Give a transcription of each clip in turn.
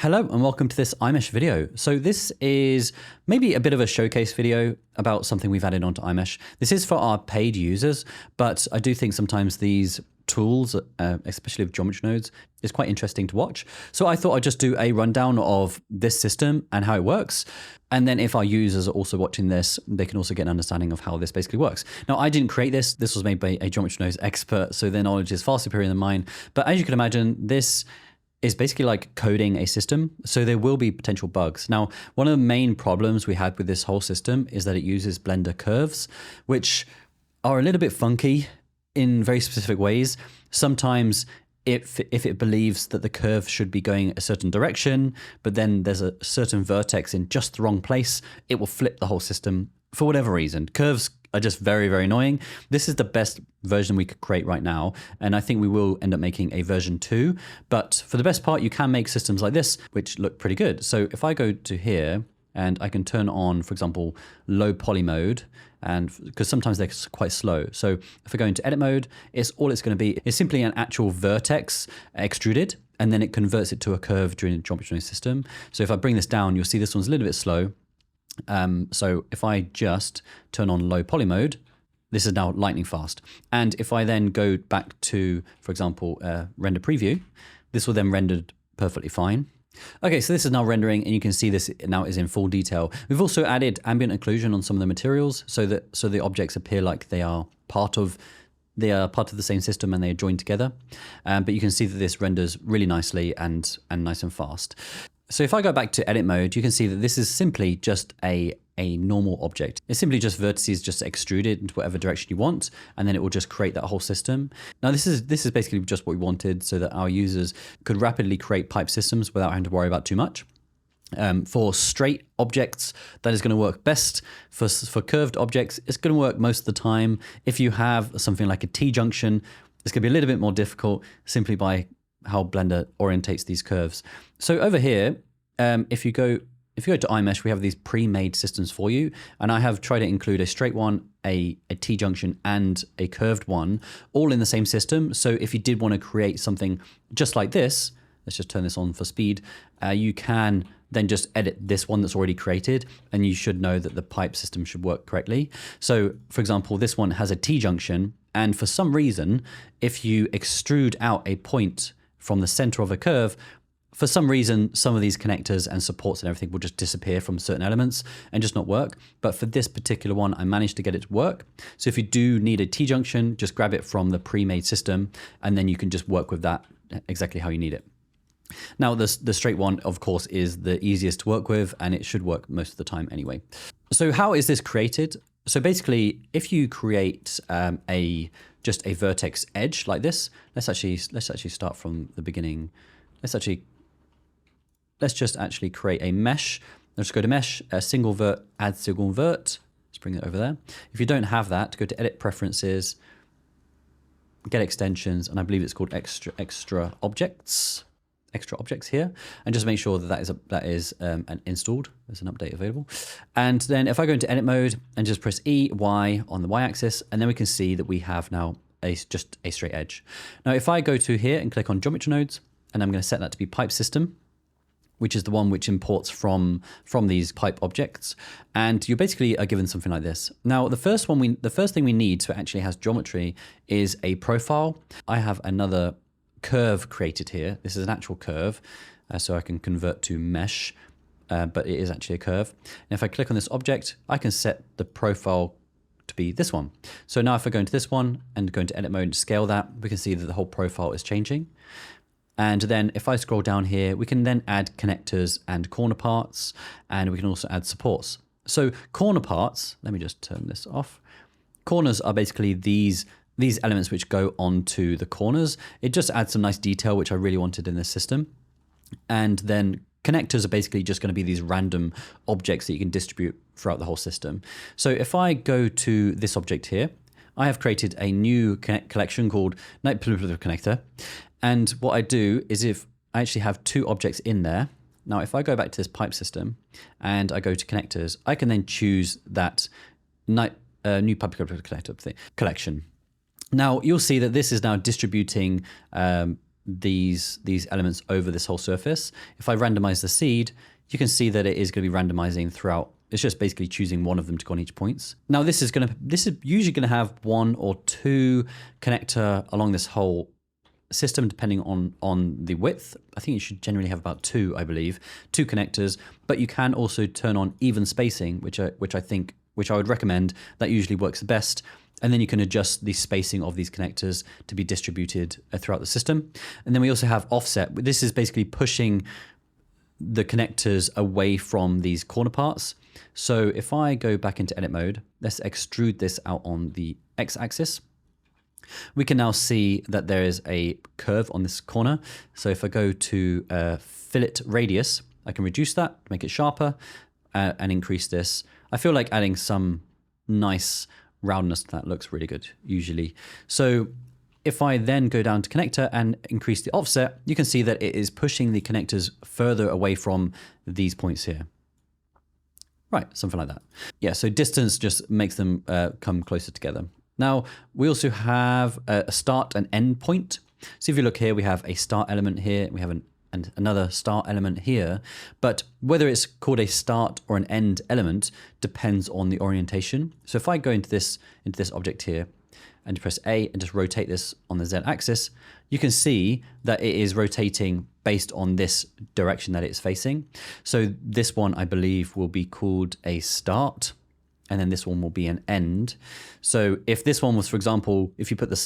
Hello and welcome to this iMesh video. So this is maybe a bit of a showcase video about something we've added onto iMesh. This is for our paid users, but I do think sometimes these tools, especially with geometry nodes, is quite interesting to watch. So I thought I'd just do a rundown of this system and how it works. And then if our users are also watching this, they can also get an understanding of how this basically works. Now, I didn't create this. This was made by a geometry nodes expert, so their knowledge is far superior than mine. But as you can imagine, this is basically like coding a system. So there will be potential bugs. Now, one of the main problems we had with this whole system is that it uses Blender curves, which are a little bit funky in very specific ways. Sometimes if it believes that the curve should be going a certain direction, but then there's a certain vertex in just the wrong place, it will flip the whole system for whatever reason. Curves are just very, very annoying. This is the best version we could create right now, and I think we will end up making a version 2. But for the best part, you can make systems like this, which look pretty good. So if I go to here, and I can turn on, for example, low poly mode, and because sometimes they're quite slow. So if I go into edit mode, it's going to be is simply an actual vertex extruded, and then it converts it to a curve during the geometry system. So if I bring this down, you'll see this one's a little bit slow. So if I just turn on low poly mode, this is now lightning fast. And if I then go back to, for example, render preview, this will then render perfectly fine. Okay, so this is now rendering, and you can see this now is in full detail. We've also added ambient occlusion on some of the materials so the objects appear like they are part of the same system and they are joined together. But you can see that this renders really nicely and nice and fast. So if I go back to edit mode, you can see that this is simply just a normal object. It's simply just vertices just extruded into whatever direction you want, and then it will just create that whole system. Now this is basically just what we wanted so that our users could rapidly create pipe systems without having to worry about too much. For straight objects, that is going to work best. For curved objects, it's going to work most of the time. If you have something like a T-junction, it's going to be a little bit more difficult simply by how Blender orientates these curves. So over here, if you go to iMesh, we have these pre-made systems for you, and I have tried to include a straight one, a T-junction, and a curved one, all in the same system. So if you did want to create something just like this, let's just turn this on for speed, you can then just edit this one that's already created, and you should know that the pipe system should work correctly. So for example, this one has a T-junction, and for some reason, if you extrude out a point from the center of a curve, for some reason, some of these connectors and supports and everything will just disappear from certain elements and just not work. But for this particular one, I managed to get it to work. So if you do need a T-junction, just grab it from the pre-made system, and then you can just work with that exactly how you need it. Now, the straight one, of course, is the easiest to work with, and it should work most of the time anyway. So how is this created? So basically, if you create just a vertex edge like this, let's actually start from the beginning. Let's just actually create a mesh. Let's go to mesh, single vert, add single vert. Let's bring it over there. If you don't have that, go to edit preferences, get extensions, and I believe it's called extra objects here, and just make sure that is installed. There's an update available. And then if I go into edit mode and just press E, Y on the Y-axis, and then we can see that we have now just a straight edge. Now, if I go to here and click on geometry nodes, and I'm going to set that to be pipe system, which is the one which imports from these pipe objects, and you basically are given something like this. Now, the first thing we need so it actually has geometry is a profile. I have another curve created here. This is an actual curve, so I can convert to mesh, but it is actually a curve. And if I click on this object, I can set the profile to be this one. So now if I go into this one and go into edit mode and scale that, we can see that the whole profile is changing. And then if I scroll down here, we can then add connectors and corner parts, and we can also add supports. So corner parts, let me just turn this off. Corners are basically these elements which go onto the corners. It just adds some nice detail, which I really wanted in this system. And then connectors are basically just going to be these random objects that you can distribute throughout the whole system. So if I go to this object here, I have created a new collection called connector. And what I do is if I actually have two objects in there. Now, if I go back to this pipe system and I go to connectors, I can then choose that new pipe connector collection. Now, you'll see that this is now distributing these elements over this whole surface. If I randomize the seed, you can see that it is going to be randomizing throughout. It's just basically choosing one of them to go on each points. Now this is usually going to have one or two connector along this whole system, depending on the width. I think you should generally have about two, I believe, two connectors. But you can also turn on even spacing, which I would recommend. That usually works the best. And then you can adjust the spacing of these connectors to be distributed throughout the system. And then we also have offset. This is basically pushing the connectors away from these corner parts. So if I go back into edit mode, let's extrude this out on the x-axis. We can now see that there is a curve on this corner. So if I go to fillet radius, I can reduce that, make it sharper, and increase this. I feel like adding some nice roundness to that looks really good usually. So if I then go down to connector and increase the offset, you can see that it is pushing the connectors further away from these points here. Right, something like that. Yeah, so distance just makes them come closer together. Now, we also have a start and end point. So if you look here, we have a start element here, we have another start element here, but whether it's called a start or an end element depends on the orientation. So if I go into this object here and press A and just rotate this on the Z axis, you can see that it is rotating based on this direction that it's facing. So this one, I believe, will be called a start, and then this one will be an end. So if this one was, for example, if you put this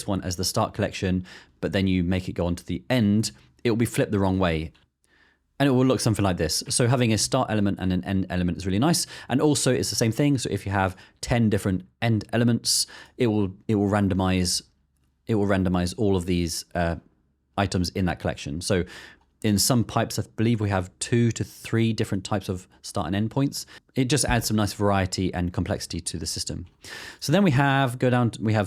one as the start collection, but then you make it go on to the end, it will be flipped the wrong way. And it will look something like this. So having a start element and an end element is really nice. And also it's the same thing. So if you have 10 different end elements, it will randomize all of these items in that collection. So in some pipes, I believe we have 2 to 3 different types of start and end points. It just adds some nice variety and complexity to the system. So then we have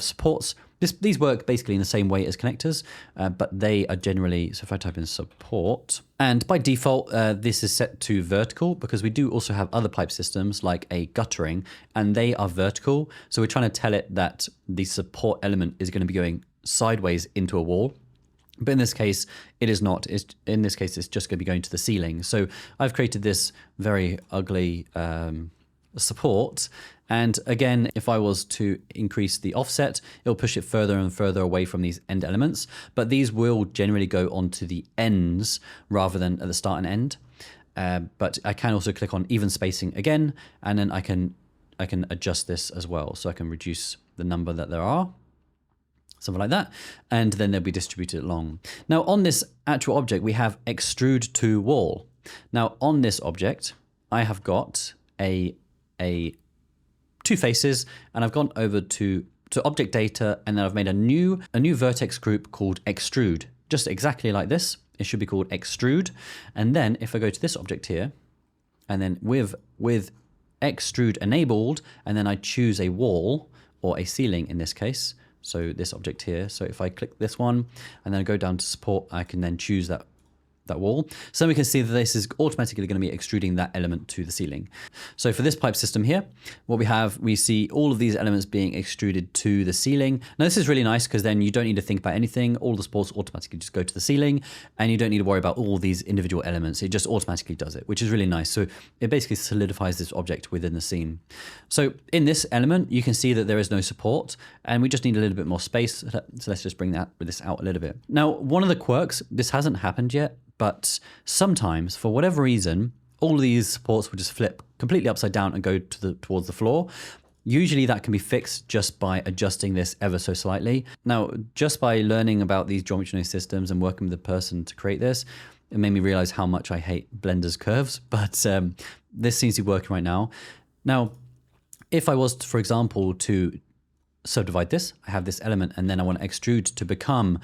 supports. These work basically in the same way as connectors, but they are generally, so if I type in support, and by default, this is set to vertical because we do also have other pipe systems like a guttering, and they are vertical. So we're trying to tell it that the support element is going to be going sideways into a wall. But in this case, it is not. In this case, it's just going to be going to the ceiling. So I've created this very ugly support. And again, if I was to increase the offset, it'll push it further and further away from these end elements. But these will generally go onto the ends rather than at the start and end. But I can also click on even spacing again, and then I can adjust this as well. So I can reduce the number that there are. Something like that, and then they'll be distributed along. Now on this actual object, we have extrude to wall. Now on this object, I have got a two faces, and I've gone over to object data, and then I've made a new vertex group called extrude, just exactly like this. It should be called extrude, and then if I go to this object here, and then with extrude enabled, and then I choose a wall or a ceiling in this case. So this object here. So if I click this one and then I go down to support, I can then choose that wall. So we can see that this is automatically going to be extruding that element to the ceiling. So for this pipe system here, what we see all of these elements being extruded to the ceiling. Now this is really nice because then you don't need to think about anything. All the supports automatically just go to the ceiling, and you don't need to worry about all these individual elements. It just automatically does it, which is really nice. So it basically solidifies this object within the scene. So in this element, you can see that there is no support, and we just need a little bit more space. So let's just bring this out a little bit. Now, one of the quirks, this hasn't happened yet, but sometimes, for whatever reason, all of these supports will just flip completely upside down and go towards the floor. Usually that can be fixed just by adjusting this ever so slightly. Now, just by learning about these geometry systems and working with the person to create this, it made me realize how much I hate Blender's curves, but this seems to be working right now. Now, if I was, for example, to subdivide this, I have this element, and then I want to extrude to become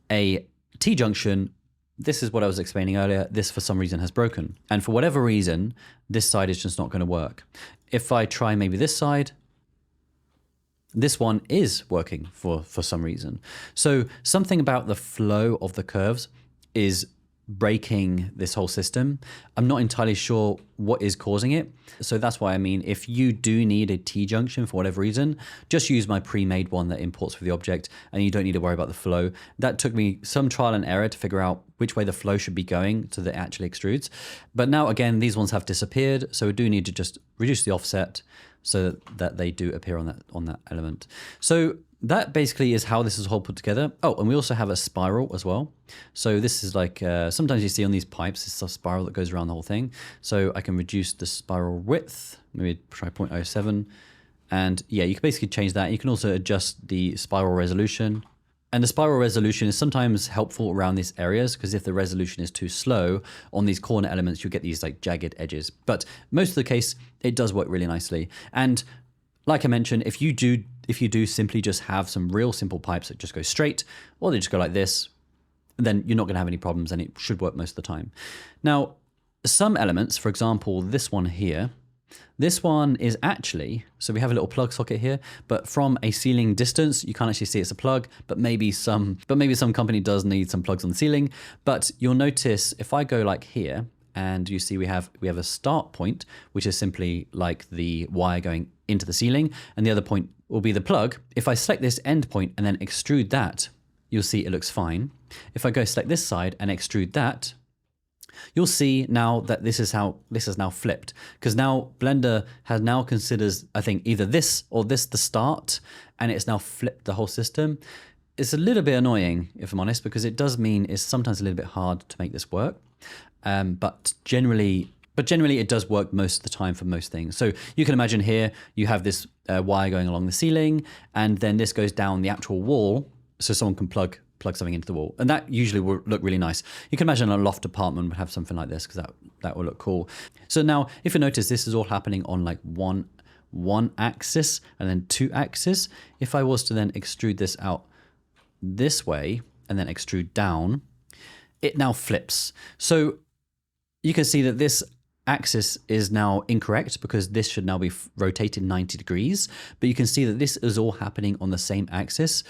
a T-junction. This is what I was explaining earlier. This, for some reason, has broken. And for whatever reason, this side is just not going to work. If I try maybe this side, this one is working for some reason. So something about the flow of the curves is breaking this whole system. I'm not entirely sure what is causing it. So that's why I mean, if you do need a T-junction for whatever reason, just use my pre-made one that imports with the object and you don't need to worry about the flow. That took me some trial and error to figure out which way the flow should be going so that it actually extrudes. But now again, these ones have disappeared. So we do need to just reduce the offset so that they do appear on that element. So that basically is how this is all put together. Oh, and we also have a spiral as well. So this is like, sometimes you see on these pipes, it's a spiral that goes around the whole thing. So I can reduce the spiral width, maybe try 0.07. And yeah, you can basically change that. You can also adjust the spiral resolution. And the spiral resolution is sometimes helpful around these areas because if the resolution is too slow on these corner elements, you get these like jagged edges. But most of the case, it does work really nicely. And like I mentioned, if you do simply just have some real simple pipes that just go straight, or they just go like this, then you're not going to have any problems and it should work most of the time. Now, some elements, for example, this one here, this one is actually, so we have a little plug socket here, but from a ceiling distance, you can't actually see it's a plug, but maybe some company does need some plugs on the ceiling. But you'll notice if I go like here, and you see we have a start point, which is simply like the wire going into the ceiling, and the other point will be the plug. If I select this end point and then extrude that, you'll see it looks fine. If I go select this side and extrude that, you'll see now that this is now flipped, because now Blender has now considers, I think, either this or this the start, and it's now flipped the whole system. It's a little bit annoying, if I'm honest, because it does mean it's sometimes a little bit hard to make this work. But generally it does work most of the time for most things. So you can imagine here you have this wire going along the ceiling, and then this goes down the actual wall, so someone can plug something into the wall, and that usually will look really nice. You can imagine a loft apartment would have something like this because that will look cool. So now, if you notice, this is all happening on like one axis and then two axes. If I was to then extrude this out this way and then extrude down, it now flips. So you can see that this axis is now incorrect because this should now be rotated 90 degrees, but you can see that this is all happening on the same axis.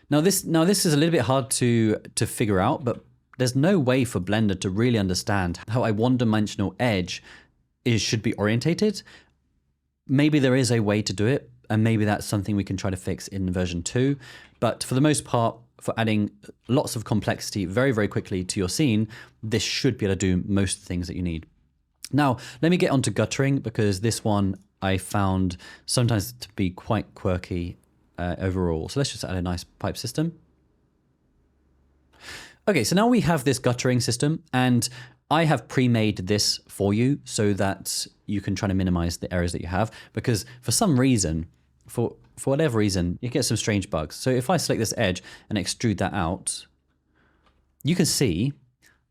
Now this is a little bit hard to figure out, but there's no way for Blender to really understand how a one-dimensional edge should be orientated. Maybe there is a way to do it, and maybe that's something we can try to fix in version 2. But for the most part, for adding lots of complexity very, very quickly to your scene, this should be able to do most of the things that you need. Now, let me get onto guttering, because this one I found sometimes to be quite quirky overall. So let's just add a nice pipe system. Okay, so now we have this guttering system, and I have pre-made this for you so that you can try to minimize the errors that you have, because for some reason, for whatever reason, you get some strange bugs. So if I select this edge and extrude that out, you can see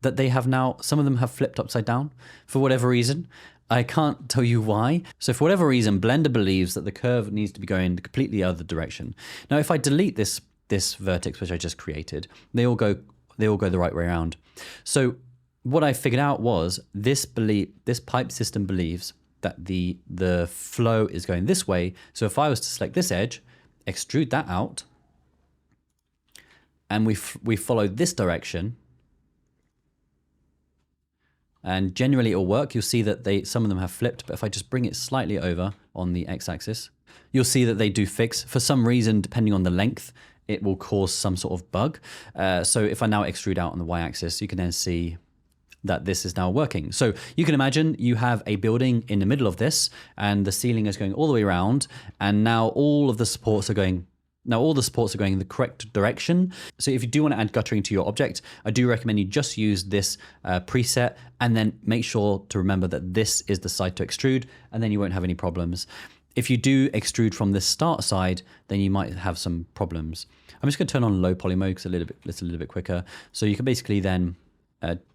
that they have now, some of them have flipped upside down for whatever reason. I can't tell you why. So for whatever reason, Blender believes that the curve needs to be going the completely other direction. Now, if I delete this vertex, which I just created, they all go the right way around. So what I figured out was this pipe system believes that the flow is going this way. So if I was to select this edge, extrude that out, and we follow this direction, and generally it'll work. You'll see that some of them have flipped, but if I just bring it slightly over on the x-axis, you'll see that they do fix. For some reason, depending on the length, it will cause some sort of bug. So if I now extrude out on the y-axis, you can then see that this is now working. So you can imagine you have a building in the middle of this, and the ceiling is going all the way around, and now all the supports are going in the correct direction. So if you do want to add guttering to your object, I do recommend you just use this preset, and then make sure to remember that this is the side to extrude, and then you won't have any problems. If you do extrude from this start side, then you might have some problems. I'm just going to turn on low poly mode because it's a little bit quicker. So you can basically then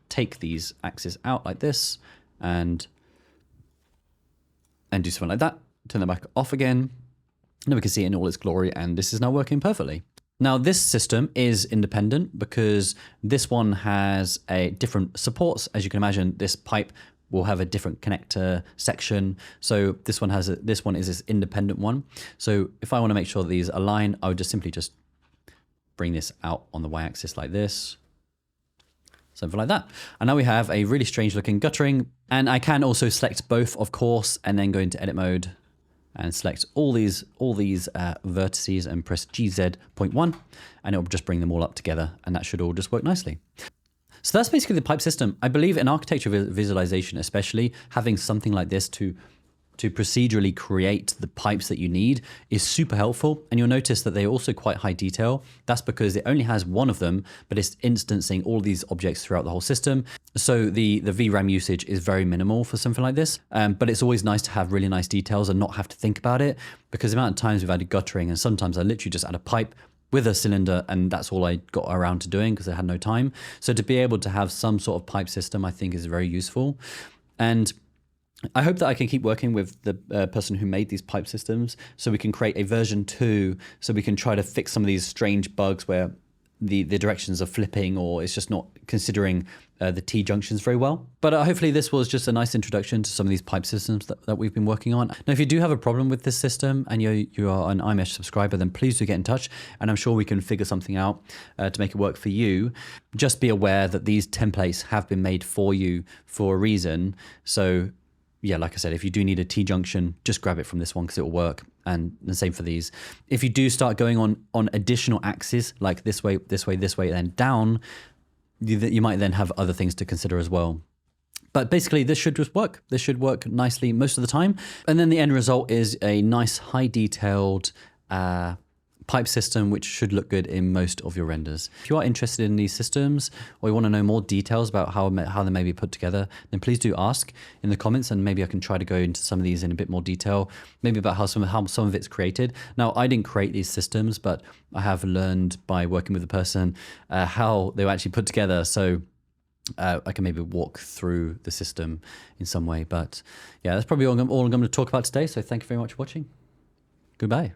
take these axes out like this and do something like that. Turn them back off again. Now we can see it in all its glory, and this is now working perfectly. Now this system is independent because this one has a different supports. As you can imagine, this pipe will have a different connector section. So this one is this independent one. So if I want to make sure that these align, I would just simply bring this out on the y-axis like this. something like that. And now we have a really strange looking guttering, and I can also select both, of course, and then go into edit mode and select all these vertices and press GZ.1, and it will just bring them all up together, and that should all just work nicely. So that's basically the pipe system. I believe in architecture visualization, especially, having something like this to procedurally create the pipes that you need is super helpful. And you'll notice that they're also quite high detail. That's because it only has one of them, but it's instancing all these objects throughout the whole system. So the VRAM usage is very minimal for something like this. But it's always nice to have really nice details and not have to think about it, because the amount of times we've added guttering, and sometimes I literally just add a pipe with a cylinder, and that's all I got around to doing because I had no time. So to be able to have some sort of pipe system, I think is very useful. And I hope that I can keep working with the person who made these pipe systems so we can create a version 2, so we can try to fix some of these strange bugs where the directions are flipping, or it's just not considering the T-junctions very well. But hopefully this was just a nice introduction to some of these pipe systems that we've been working on. Now, if you do have a problem with this system and you are an iMesh subscriber, then please do get in touch, and I'm sure we can figure something out to make it work for you. Just be aware that these templates have been made for you for a reason. So yeah, like I said, if you do need a T-junction, just grab it from this one because it will work. And the same for these. If you do start going on additional axes, like this way, then down, you might then have other things to consider as well. But basically, this should just work. This should work nicely most of the time. And then the end result is a nice, high detailed pipe system, which should look good in most of your renders. If you are interested in these systems, or you want to know more details about how they may be put together, then please do ask in the comments, and maybe I can try to go into some of these in a bit more detail, maybe about how some of it's created. Now, I didn't create these systems, but I have learned by working with the person how they were actually put together. So I can maybe walk through the system in some way. But yeah, that's probably all I'm going to talk about today. So thank you very much for watching. Goodbye.